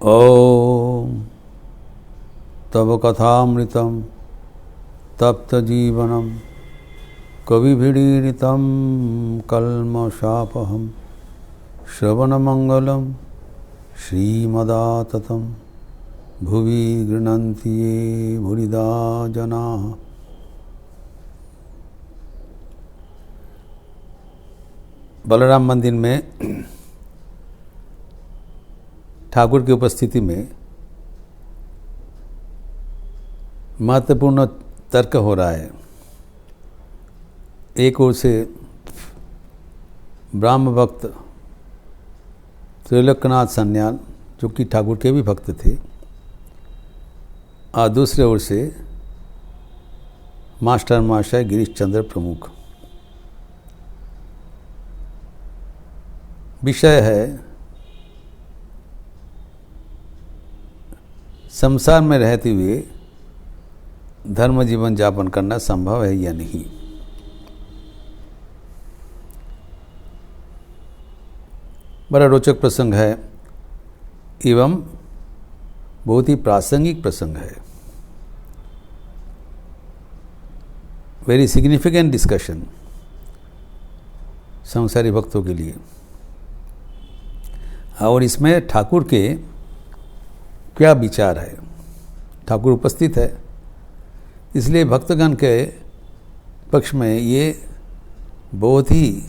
ॐ तव कथामृतं तप्तजीवनं कविभिरीडितं कल्मषापहं श्रवणमङ्गलं श्रीमदाततं भुवि गृह्णन्ति ये भूरिदा जनाः। बलराम मंदिर में ठाकुर की उपस्थिति में महत्वपूर्ण तर्क हो रहा है। एक ओर से ब्राह्म भक्त त्रिलोकनाथ सन्याल जो कि ठाकुर के भी भक्त थे, और दूसरे ओर से मास्टर महाशय गिरीश चंद्र प्रमुख। विषय है संसार में रहते हुए धर्म जीवन यापन करना संभव है या नहीं। बड़ा रोचक प्रसंग है एवं बहुत ही प्रासंगिक प्रसंग है। वेरी सिग्निफिकेंट डिस्कशन संसारी भक्तों के लिए। और इसमें ठाकुर के क्या विचार है, ठाकुर उपस्थित है, इसलिए भक्तगण के पक्ष में ये बहुत ही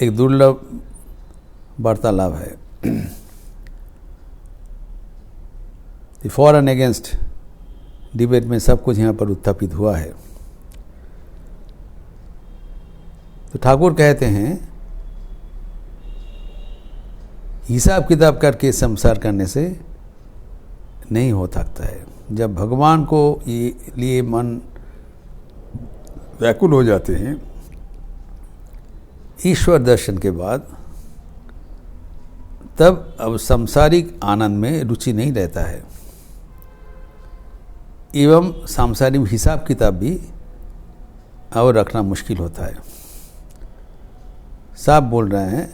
एक दुर्लभ वार्तालाप है। फॉर एंड अगेंस्ट डिबेट में सब कुछ यहाँ पर उत्थापित हुआ है। तो ठाकुर कहते हैं हिसाब किताब करके संसार करने से नहीं हो सकता है। जब भगवान को ये लिए मन व्याकुल हो जाते हैं ईश्वर दर्शन के बाद, तब अब सांसारिक आनंद में रुचि नहीं रहता है एवं सांसारिक हिसाब किताब भी और रखना मुश्किल होता है। साफ बोल रहे हैं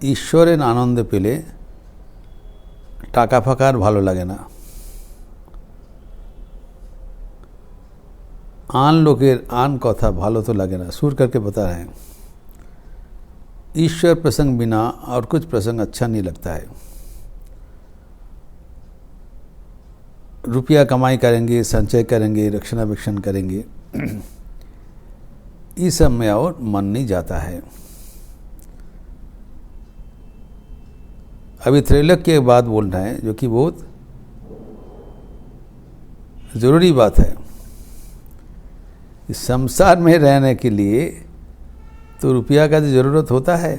ঈশ্বরের আনন্দ পেলে টাকা ফাঁকা আর ভালো লাগে না। आन लोकेर आन कथा भालो तो लगे ना। सुर करके बता रहे हैं ईश्वर प्रसंग बिना और कुछ प्रसंग अच्छा नहीं लगता है। रुपया कमाई करेंगे, संचय करेंगे, रक्षणावेक्षण करेंगे, इस सब में और मन नहीं जाता है। अभी त्रैलोक्य की बात बोल रहे हैं जो कि बहुत ज़रूरी बात है। इस संसार में रहने के लिए तो रुपया का तो ज़रूरत होता है।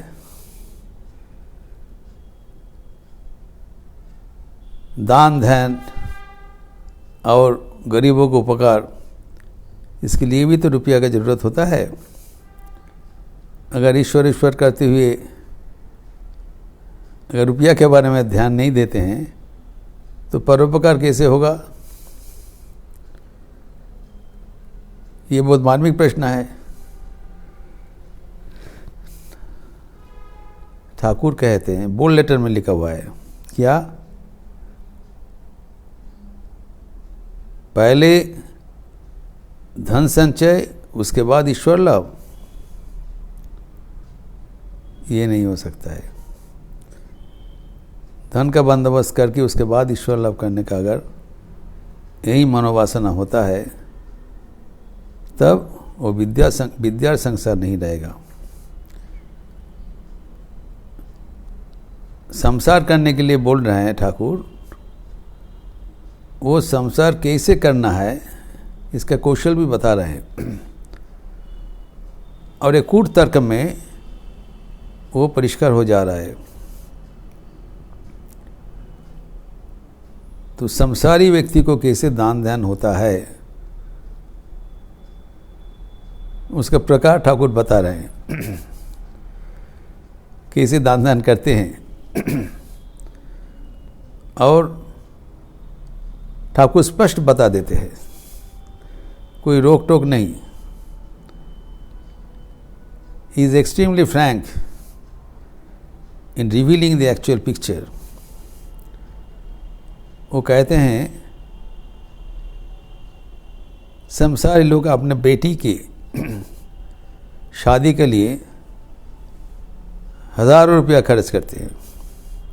दान ध्यान और गरीबों को उपकार, इसके लिए भी तो रुपया का ज़रूरत होता है। अगर ईश्वर करते हुए अगर रुपया के बारे में ध्यान नहीं देते हैं तो परोपकार कैसे होगा? ये बहुत मार्मिक प्रश्न है। ठाकुर कहते हैं, बोल्ड लेटर में लिखा हुआ है, क्या पहले धन संचय उसके बाद ईश्वर लाभ? ये नहीं हो सकता है। धन का बंदोबस्त करके उसके बाद ईश्वर लाभ करने का अगर यही मनोवासना होता है तब वो विद्या संसार नहीं रहेगा। संसार करने के लिए बोल रहे हैं ठाकुर, वो संसार कैसे करना है इसका कौशल भी बता रहे हैं। और एक कूट तर्क में वो परिष्कार हो जा रहा है। तो संसारी व्यक्ति को कैसे दान ध्यान होता है उसका प्रकार ठाकुर बता रहे हैं। कैसे दान ध्यान करते हैं और ठाकुर स्पष्ट बता देते हैं, कोई रोक टोक नहीं। He is extremely frank in revealing the actual picture, वो कहते हैं संसारी लोग अपने बेटी की शादी के लिए हज़ारों रुपया खर्च करते हैं,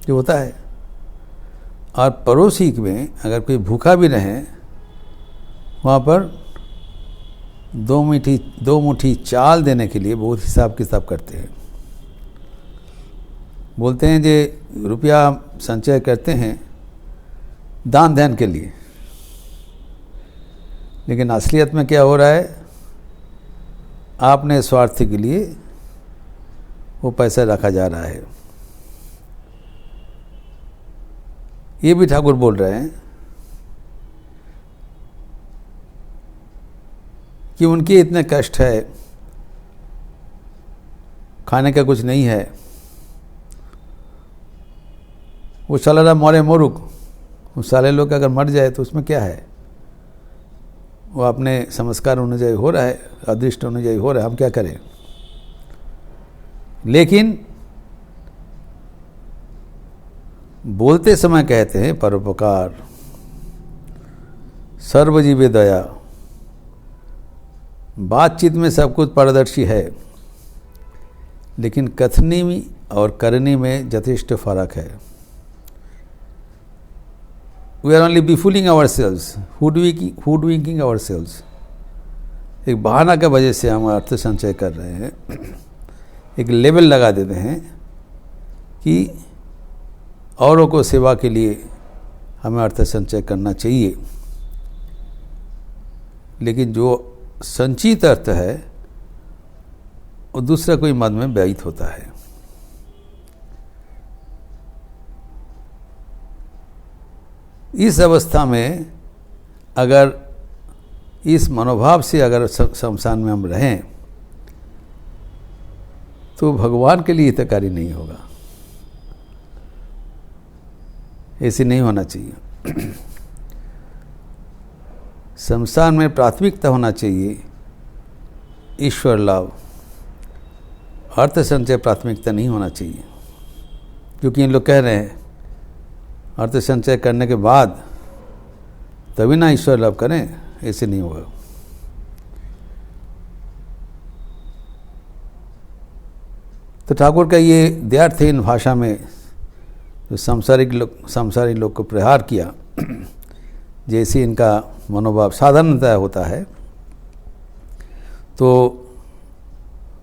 जो होता है, और पड़ोसी में अगर कोई भूखा भी रहे वहाँ पर दो मुट्ठी चाल देने के लिए बहुत हिसाब किताब करते हैं। बोलते हैं जे रुपया संचय करते हैं दान ध्यान के लिए, लेकिन असलियत में क्या हो रहा है, आपने स्वार्थ के लिए वो पैसा रखा जा रहा है। ये भी ठाकुर बोल रहे हैं कि उनके इतने कष्ट है, खाने का कुछ नहीं है, वो चला रहा मोरे मोरुक, उस साले लोग अगर मर जाए तो उसमें क्या है, वो अपने संस्कार अनुजाई हो रहा है, अदृष्ट अनुजाई हो रहा है, हम क्या करें। लेकिन बोलते समय कहते हैं परोपकार, सर्वजीवे दया, बातचीत में सब कुछ पारदर्शी है, लेकिन कथनी में और करने में यथेष्ट फर्क है। We are only befooling ourselves, hoodwinking ourselves. एक बहाना के वजह से हम अर्थ संचय कर रहे हैं, एक लेवल लगा देते हैं कि औरों को सेवा के लिए हमें अर्थ संचय करना चाहिए, लेकिन जो संचित अर्थ है वो दूसरा कोई मद में व्ययित होता है। इस अवस्था में अगर इस मनोभाव से अगर शमशान में हम रहें तो भगवान के लिए हितकारी नहीं होगा, ऐसे नहीं होना चाहिए। शमशान में प्राथमिकता होना चाहिए ईश्वर लाभ, अर्थ संचय प्राथमिकता नहीं होना चाहिए, क्योंकि इन लोग कह रहे हैं अर्थ संचय करने के बाद तभी ना ईश्वर लाभ करें, ऐसे नहीं होगा। तो ठाकुर का ये द्व्यर्थहीन भाषा में जो सांसारिक लोग को प्रहार किया, जैसे इनका मनोभाव साधारणतः होता है, तो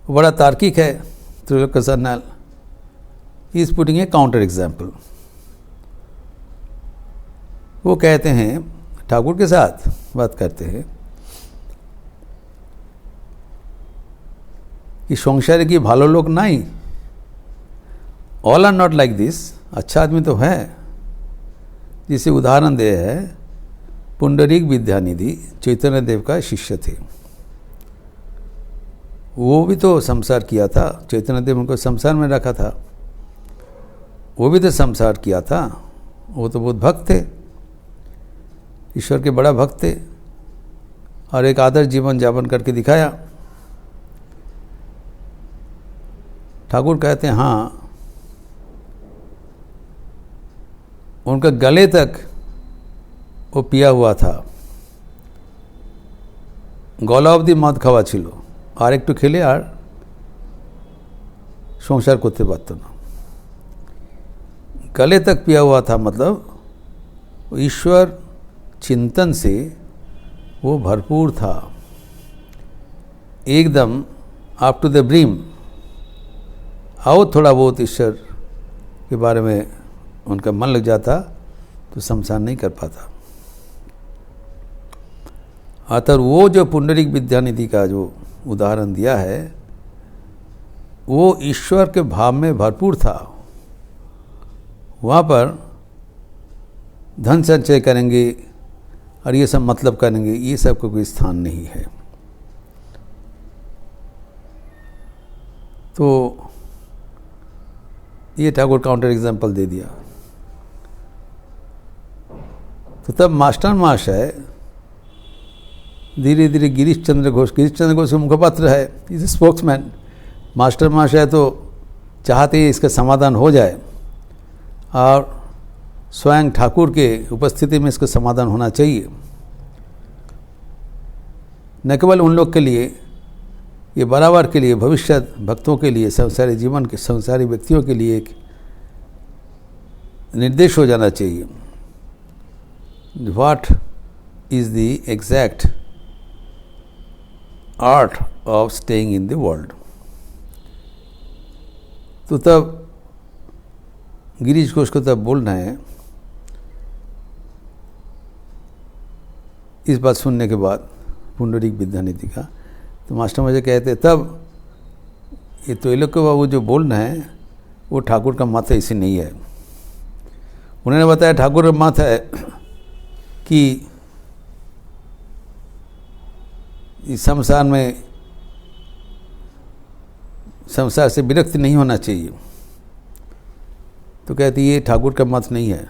बड़ा तार्किक है। Trilok Sarnal is putting a counter example. वो कहते हैं, ठाकुर के साथ बात करते हैं कि संसार की भालो लोग नहीं, all are not like this. अच्छा आदमी तो है, जिसे उदाहरण दे है पुंडरीक विद्यानिधि चैतन्य देव का शिष्य थे। वो भी तो संसार किया था, चैतन्य देव उनको संसार में रखा था, वो भी तो संसार किया था। वो तो बहुत भक्त थे, ईश्वर के बड़ा भक्त थे, और एक आदर्श जीवन यापन करके दिखाया। ठाकुर कहते हैं हाँ, उनका गले तक वो पिया हुआ था, गला अवधि मद खावा छिलो, और एक तो खेले और संसार करते पारत ना। गले तक पिया हुआ था, मतलब ईश्वर चिंतन से वो भरपूर था, एकदम अप टू द ब्रीम। आओ थोड़ा बहुत ईश्वर के बारे में उनका मन लग जाता तो शमशान नहीं कर पाता। अतः वो जो पुंडरीक विद्यानिधि का जो उदाहरण दिया है, वो ईश्वर के भाव में भरपूर था। वहाँ पर धन संचय करेंगे और ये सब मतलब करेंगे, ये सब को कोई स्थान नहीं है। तो ये ठाकुर काउंटर एग्जाम्पल दे दिया। तो तब मास्टर महाशय धीरे धीरे गिरीश चंद्र घोष के मुखपात्र है, इज ए स्पोक्समैन। मास्टर महाशय तो चाहते ही इसका समाधान हो जाए, और स्वयं ठाकुर के उपस्थिति में इसका समाधान होना चाहिए। न केवल उन लोग के लिए, ये बराबर के लिए, भविष्य भक्तों के लिए, संसारी जीवन के संसारी व्यक्तियों के लिए एक निर्देश हो जाना चाहिए। What is the exact art of staying in the world. तो तब गिरीश घोष को तब बोलना है, इस बात सुनने के बाद पुंडरीक विद्यानिधि का, तो मास्टर मुझे कहते तब ये त्रिलोक्य बाबू जो बोल रहे हैं वो ठाकुर का मत ऐसे नहीं है। उन्होंने बताया ठाकुर का मत है कि इस संसार में संसार से विरक्त नहीं होना चाहिए। तो कहती ये ठाकुर का मत नहीं है।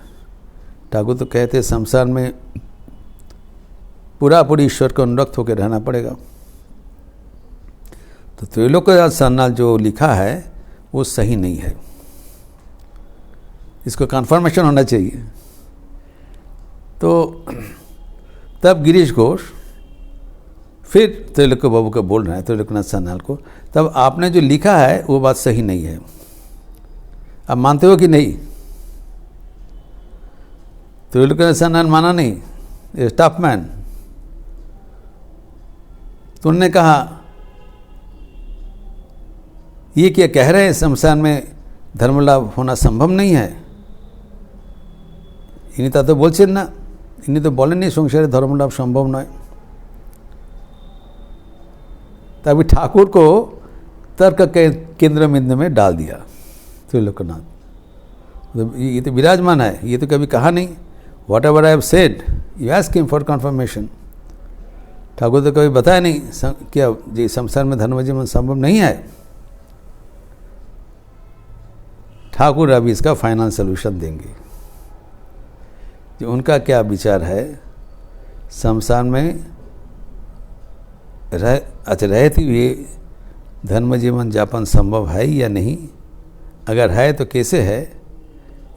ठाकुर तो कहते संसार में पूरा पूरी ईश्वर को अनुरक्त होकर रहना पड़ेगा। तो त्रिलोक्यनाथ सान्याल जो लिखा है वो सही नहीं है, इसको कन्फर्मेशन होना चाहिए। तो तब गिरीश घोष फिर त्रिलोक्य बाबू को बोल रहे हैं, त्रिलोक्यनाथ सान्याल को, तब आपने जो लिखा है वो बात सही नहीं है। आप मानते हो कि नहीं? त्रिलोक्यनाथ सान्याल माना नहीं, ए टफ मैन। तो उन्होंने कहा ये क्या कह रहे हैं, संसार में धर्म लाभ होना संभव नहीं है। इन्हीं तो बोलছেন ना, इन्हीं तो बोलें नहीं संसारे धर्म लाभ संभव नয়। तभी ठाकुर को तर्क के केंद्र बिंदु में डाल दिया त्रिलोक्यनाथ। तो ये तो विराजमान है, ये तो कभी कहा नहीं। What ever I have said you ask him for conformation. Thakur तो कभी बताया नहीं क्या जी संसार में धर्म जीवन संभव नहीं है। ठाकुर अभी इसका फाइनल सोल्यूशन देंगे, जो उनका क्या विचार है संसार में रहते हुए धर्म जीवन यापन संभव है या नहीं, अगर है तो कैसे है,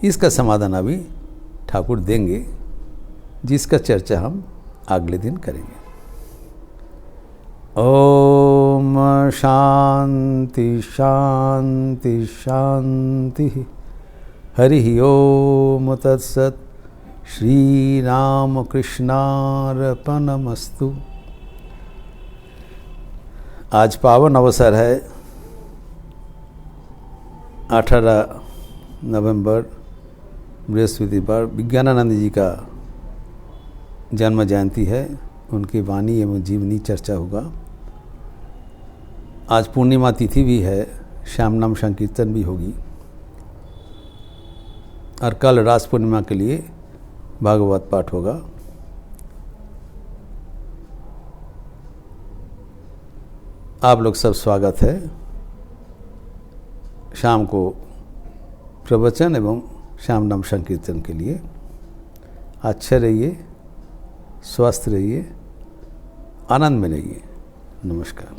इसका समाधान अभी ठाकुर देंगे, जिसका चर्चा हम अगले दिन करेंगे। ओम शांति शांति शांति। हरि ओम तत्सत। श्री राम कृष्णार्पणमस्तु। आज पावन अवसर है 18 नवंबर बृहस्पतिवार, विज्ञानानंद जी का जन्म जयंती है। उनकी वाणी एवं जीवनी चर्चा होगा। आज पूर्णिमा तिथि भी है, श्याम नाम संकीर्तन भी होगी, और कल रास पूर्णिमा के लिए भागवत पाठ होगा। आप लोग सब स्वागत है। शाम को प्रवचन एवं श्याम नाम संकीर्तन के लिए। अच्छे रहिए, स्वस्थ रहिए, आनंद में रहिए। नमस्कार।